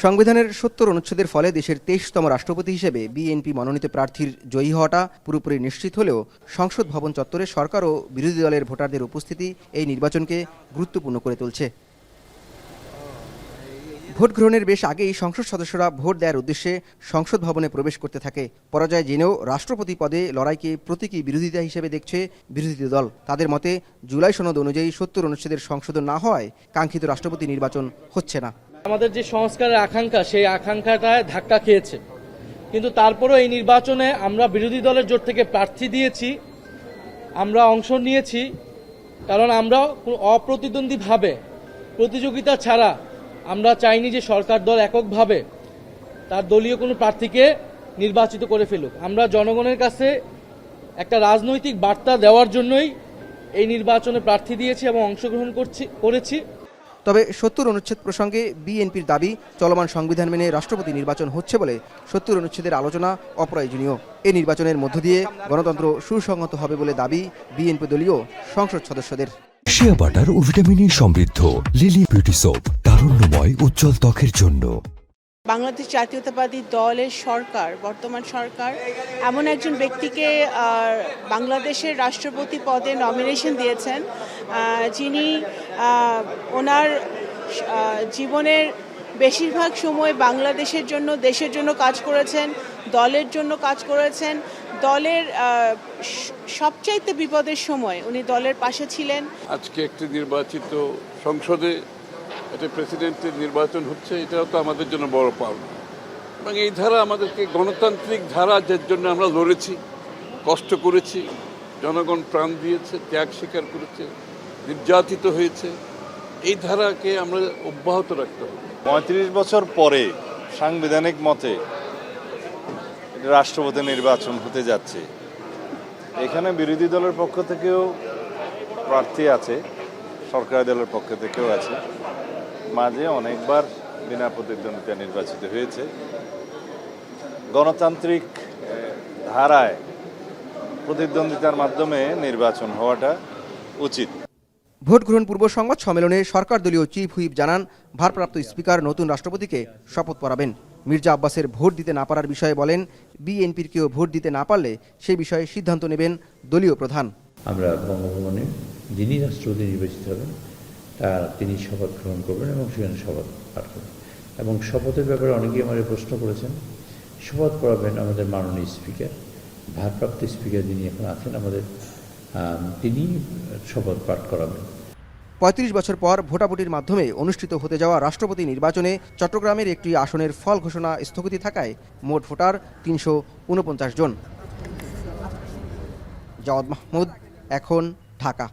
সংবিধানের ৭০ অনুচ্ছেদের ফলে দেশের ২৩তম রাষ্ট্রপতি হিসেবে বিএনপি মনোনীত প্রার্থীর জয়ী হওয়াটা পুরোপুরি নিশ্চিত হলেও সংসদ ভবন চত্বরে সরকার ও বিরোধী দলের ভোটারদের উপস্থিতি এই নির্বাচনকে গুরুত্বপূর্ণ করে তুলছে। ভোট গ্রহণের বেশ আগেই সংসদ সদস্যরা ভোট দেওয়ার উদ্দেশ্যে সংসদ ভবনে প্রবেশ করতে থাকে। পরাজয় জেনেও রাষ্ট্রপতি পদে লড়াইকে প্রতীকী বিরোধিতা হিসেবে দেখছে বিরোধী দল। তাদের মতে জুলাই সনদ অনুযায়ী ৭০ অনুচ্ছেদের সংশোধন না হওয়ায় কাঙ্ক্ষিত রাষ্ট্রপতি নির্বাচন হচ্ছে না। আমাদের যে সংস্কারের আকাঙ্ক্ষা, সেই আকাঙ্ক্ষাটায় ধাক্কা খেয়েছে। কিন্তু তারপরেও এই নির্বাচনে আমরা বিরোধী দলের জোট থেকে প্রার্থী দিয়েছি, আমরা অংশ নিয়েছি, কারণ আমরা অপ্রতিদ্বন্দ্বীভাবে প্রতিযোগিতা ছাড়া আমরা চাইনি যে সরকার দল এককভাবে তার দলীয় কোনো প্রার্থীকে নির্বাচিত করে ফেলুক। আমরা জনগণের কাছে একটা রাজনৈতিক বার্তা দেওয়ার জন্যই এই নির্বাচনে প্রার্থী দিয়েছি এবং অংশগ্রহণ করেছি। তবে ৭০ অনুচ্ছেদ প্রসঙ্গে বিএনপির দাবি, চলমান সংবিধান মেনে রাষ্ট্রপতি নির্বাচন হচ্ছে বলে ৭০ অনুচ্ছেদের আলোচনা অপ্রয়োজনীয়। এই নির্বাচনের মধ্য দিয়ে গণতন্ত্র সুসংহত হবে বলে দাবি বিএনপি দলীয় সংসদ সদস্যদের। শিয়া বাটার ও ভিটামিন সম্ৃদ্ধ লিলি বিউটি সোপ, তারুণ্যময় উজ্জ্বল ত্বকের জন্য। বাংলাদেশ জাতীয়তাবাদী দলের সরকার, বর্তমান সরকার এমন একজন ব্যক্তিকে বাংলাদেশের রাষ্ট্রপতি পদে নমিনেশন দিয়েছেন, যিনি ওনার জীবনের বেশিরভাগ সময় বাংলাদেশের জন্য, দেশের জন্য কাজ করেছেন, দলের জন্য কাজ করেছেন। দলের সবচাইতে বিপদের সময় উনি দলের পাশে ছিলেন। আজকে একটি নির্বাচিত সংসদে একটা প্রেসিডেন্টের নির্বাচন হচ্ছে, এটাও তো আমাদের জন্য বড় পাওনা। এবং এই ধারা আমাদেরকে গণতান্ত্রিক ধারা, যার জন্য আমরা লড়েছি, কষ্ট করেছি, জনগণ প্রাণ দিয়েছে, ত্যাগ স্বীকার করেছে, নির্যাতিত হয়েছে, এই ধারাকে আমরা অব্যাহত রাখতে হবে। ৩৫ বছর পরে সাংবিধানিক মতে রাষ্ট্রপতি নির্বাচন হতে যাচ্ছে। এখানে বিরোধী দলের পক্ষ থেকেও প্রার্থী আছে, সরকারি দলের পক্ষ থেকেও আছে। মাঝে অনেকবার বিনা প্রতিদ্বন্দ্বিতা নির্বাচিত হয়েছে। গণতান্ত্রিক ধারায় প্রতিদ্বন্দ্বিতার মাধ্যমে নির্বাচন হওয়াটা উচিত। ভোট গ্রহণ পূর্ব সংবাদ সম্মেলনে সরকার দলীয় চিফ হুইপ জানান, ভারপ্রাপ্ত স্পিকার নতুন রাষ্ট্রপতিকে শপথ পড়াবেন। মির্জা আব্বাসের ভোট দিতে না পারার বিষয়ে বলেন, বিএনপির কেউ ভোট দিতে না পারলে সেই বিষয়ে সিদ্ধান্ত নেবেন দলীয় প্রধান। আমরা বঙ্গভবনে যিনি রাষ্ট্রপতি নির্বাচিত হবেন তিনি শপথ গ্রহণ করবেন এবং সেখানে শপথ পাঠ করবেন। এবং শপথের ব্যাপারে অনেকেই আমাদের প্রশ্ন করেছেন। শপথ পড়াবেন আমাদের মাননীয় স্পিকার, ভারপ্রাপ্ত স্পিকার যিনি এখন আছেন আমাদের, তিনি শপথ পাঠ করাবেন। ৩৫ বছর পর ভোটাভুটির মাধ্যমে অনুষ্ঠিত হতে যাওয়া রাষ্ট্রপতি নির্বাচনে চট্টগ্রামের একটি আসনের ফল ঘোষণা স্থগিত থাকায় মোট ভোটার ৩৪৯ জন। জাওয়াদ মাহমুদ, এখন, ঢাকা।